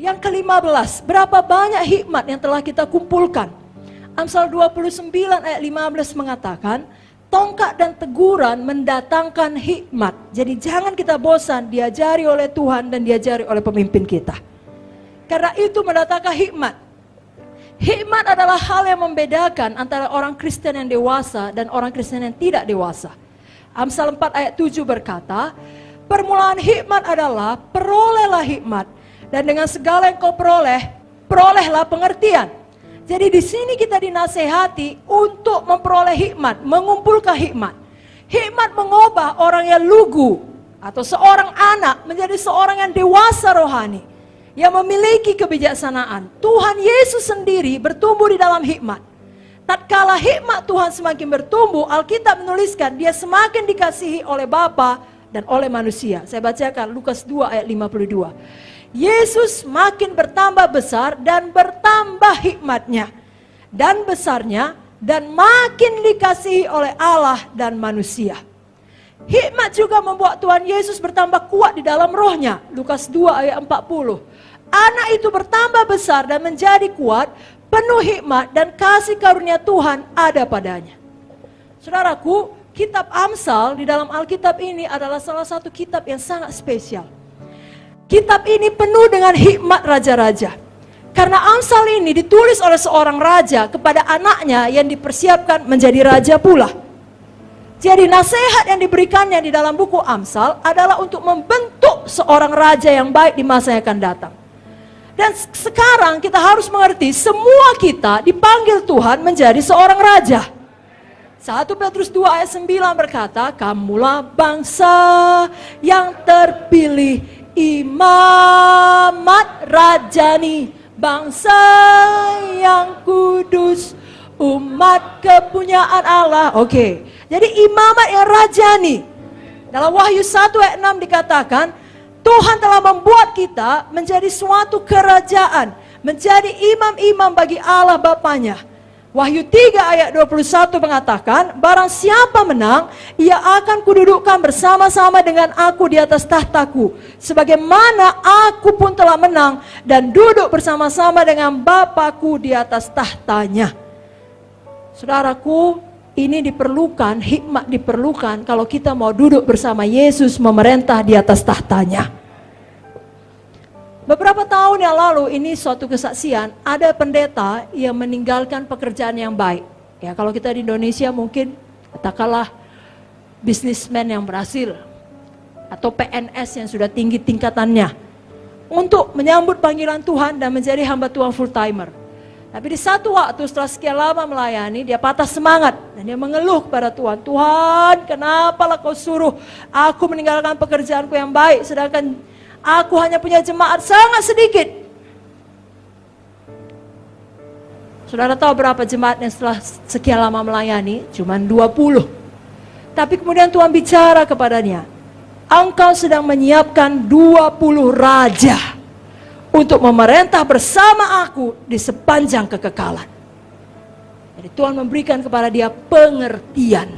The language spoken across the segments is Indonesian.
Yang ke-15, berapa banyak hikmat yang telah kita kumpulkan? Amsal 29 ayat 15 mengatakan, tongkat dan teguran mendatangkan hikmat. Jadi jangan kita bosan diajari oleh Tuhan dan diajari oleh pemimpin kita. Karena itu mendatangkan hikmat. Hikmat adalah hal yang membedakan antara orang Kristen yang dewasa dan orang Kristen yang tidak dewasa. Amsal 4 ayat 7 berkata, permulaan hikmat adalah perolehlah hikmat, dan dengan segala yang kau peroleh, perolehlah pengertian. Jadi di sini kita dinasehati untuk memperoleh hikmat, mengumpulkan hikmat. Hikmat mengubah orang yang lugu atau seorang anak menjadi seorang yang dewasa rohani, yang memiliki kebijaksanaan. Tuhan Yesus sendiri bertumbuh di dalam hikmat. Tatkala hikmat Tuhan semakin bertumbuh, Alkitab menuliskan dia semakin dikasihi oleh Bapa dan oleh manusia. Saya bacakan Lukas 2 ayat 52. Yesus makin bertambah besar dan bertambah hikmatnya dan besarnya, dan makin dikasihi oleh Allah dan manusia. Hikmat juga membuat Tuhan Yesus bertambah kuat di dalam rohnya. Lukas 2 ayat 40. Anak itu bertambah besar dan menjadi kuat, penuh hikmat dan kasih karunia Tuhan ada padanya. Saudaraku, kitab Amsal di dalam Alkitab ini adalah salah satu kitab yang sangat spesial. Kitab ini penuh dengan hikmat raja-raja. Karena Amsal ini ditulis oleh seorang raja kepada anaknya yang dipersiapkan menjadi raja pula. Jadi nasihat yang diberikannya di dalam buku Amsal adalah untuk membentuk seorang raja yang baik di masa yang akan datang. Dan sekarang kita harus mengerti, semua kita dipanggil Tuhan menjadi seorang raja. 1 Petrus 2 ayat 9 berkata, kamulah bangsa yang terpilih, imamat rajani, bangsa yang kudus, umat kepunyaan Allah. Oke, jadi imamat yang rajani. Dalam Wahyu 1 ayat 6 dikatakan, Tuhan telah membuat kita menjadi suatu kerajaan, menjadi imam-imam bagi Allah Bapanya. Wahyu 3 ayat 21 mengatakan, barang siapa menang, ia akan kududukkan bersama-sama dengan aku di atas tahtaku, sebagaimana aku pun telah menang dan duduk bersama-sama dengan Bapakku di atas tahtanya. Saudaraku, ini diperlukan, hikmat diperlukan kalau kita mau duduk bersama Yesus memerintah di atas tahtanya. Beberapa tahun yang lalu, ini suatu kesaksian, ada pendeta yang meninggalkan pekerjaan yang baik. Ya, kalau kita di Indonesia mungkin katakanlah bisnismen yang berhasil atau PNS yang sudah tinggi tingkatannya untuk menyambut panggilan Tuhan dan menjadi hamba Tuhan full timer. Tapi di satu waktu setelah sekian lama melayani, dia patah semangat dan dia mengeluh kepada Tuhan, Tuhan, kenapalah kau suruh aku meninggalkan pekerjaanku yang baik, sedangkan aku hanya punya jemaat sangat sedikit. Saudara tahu berapa jemaat yang setelah sekian lama melayani? Cuma 20. Tapi kemudian Tuhan bicara kepadanya, engkau sedang menyiapkan 20 raja untuk memerintah bersama aku di sepanjang kekekalan. Jadi Tuhan memberikan kepada dia pengertian.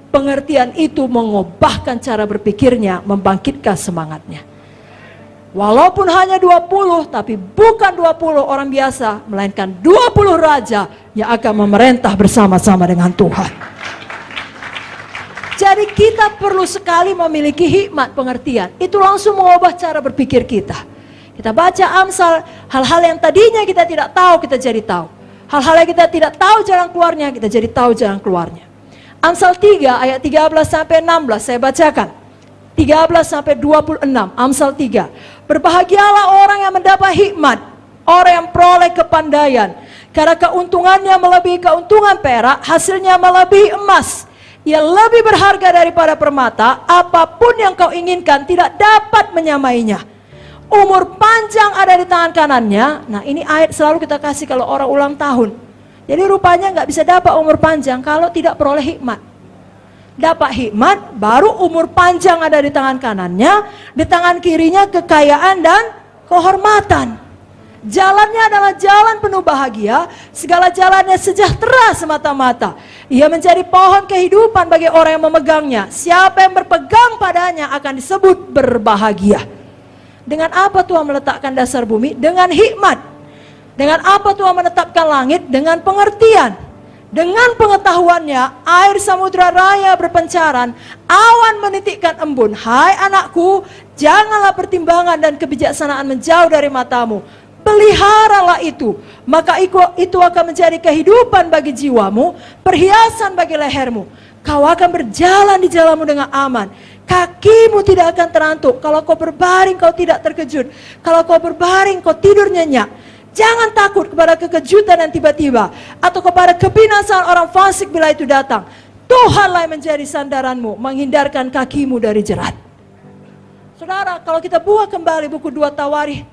Pengertian itu mengubahkan cara berpikirnya, membangkitkan semangatnya. Walaupun hanya 20, tapi bukan 20 orang biasa, melainkan 20 raja yang akan memerintah bersama-sama dengan Tuhan. Jadi kita perlu sekali memiliki hikmat pengertian. Itu langsung mengubah cara berpikir kita. Kita baca Amsal, hal-hal yang tadinya kita tidak tahu, kita jadi tahu. Hal-hal yang kita tidak tahu jalan keluarnya, kita jadi tahu jalan keluarnya. Amsal 3 ayat 13 sampai 16 saya bacakan. 13 sampai 26, Amsal 3. Berbahagialah orang yang mendapat hikmat, orang yang peroleh kepandaian, karena keuntungannya melebihi keuntungan perak, hasilnya melebihi emas. Ia lebih berharga daripada permata, apapun yang kau inginkan tidak dapat menyamainya. Umur panjang ada di tangan kanannya. Nah, ini ayat selalu kita kasih kalau orang ulang tahun. Jadi rupanya nggak bisa dapat umur panjang kalau tidak peroleh hikmat. Dapat hikmat, baru umur panjang ada di tangan kanannya, di tangan kirinya kekayaan dan kehormatan. Jalannya adalah jalan penuh bahagia, segala jalannya sejahtera semata-mata. Ia menjadi pohon kehidupan bagi orang yang memegangnya. Siapa yang berpegang padanya akan disebut berbahagia. Dengan apa Tuhan meletakkan dasar bumi? Dengan hikmat. Dengan apa Tuhan menetapkan langit? Dengan pengertian. Dengan pengetahuannya, air samudra raya berpencaran, awan menitikkan embun. Hai anakku, janganlah pertimbangan dan kebijaksanaan menjauh dari matamu. Peliharalah itu, maka itu akan menjadi kehidupan bagi jiwamu, perhiasan bagi lehermu. Kau akan berjalan di jalanmu dengan aman. Kakimu tidak akan terantuk. Kalau kau berbaring, kau tidak terkejut. Kalau kau berbaring, kau tidur nyenyak. Jangan takut kepada kekejutan yang tiba-tiba, atau kepada kebinasaan orang fasik bila itu datang. Tuhanlah yang menjadi sandaranmu, menghindarkan kakimu dari jerat. Saudara, kalau kita buka kembali buku 2 Tawarikh,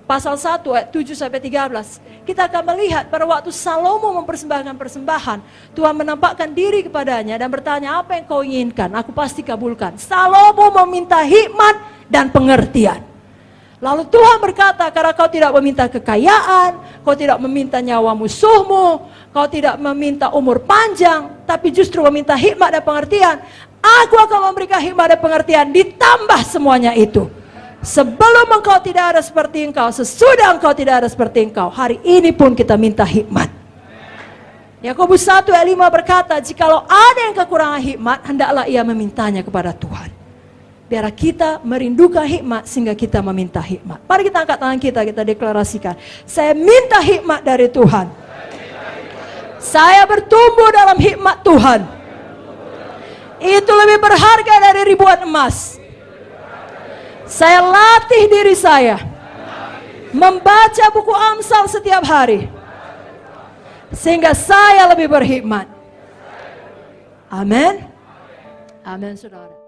pasal 1 ayat 7-13, kita akan melihat pada waktu Salomo mempersembahkan persembahan, Tuhan menampakkan diri kepadanya dan bertanya, apa yang kau inginkan? Aku pasti kabulkan. Salomo meminta hikmat dan pengertian. Lalu Tuhan berkata, karena kau tidak meminta kekayaan, kau tidak meminta nyawa musuhmu, kau tidak meminta umur panjang, tapi justru meminta hikmat dan pengertian, aku akan memberikan hikmat dan pengertian ditambah semuanya itu. Sebelum engkau tidak ada seperti engkau, sesudah engkau tidak ada seperti engkau. Hari ini pun kita minta hikmat. Yakobus 1 ayat 5 berkata, jikalau ada yang kekurangan hikmat, hendaklah ia memintanya kepada Tuhan. Biar kita merindukan hikmat sehingga kita meminta hikmat. Mari kita angkat tangan kita deklarasikan. Saya minta hikmat dari Tuhan. Saya bertumbuh dalam hikmat Tuhan. Itu lebih berharga dari ribuan emas. Saya latih diri saya membaca buku Amsal setiap hari, sehingga saya lebih berhikmat. Amin. Amin, saudara.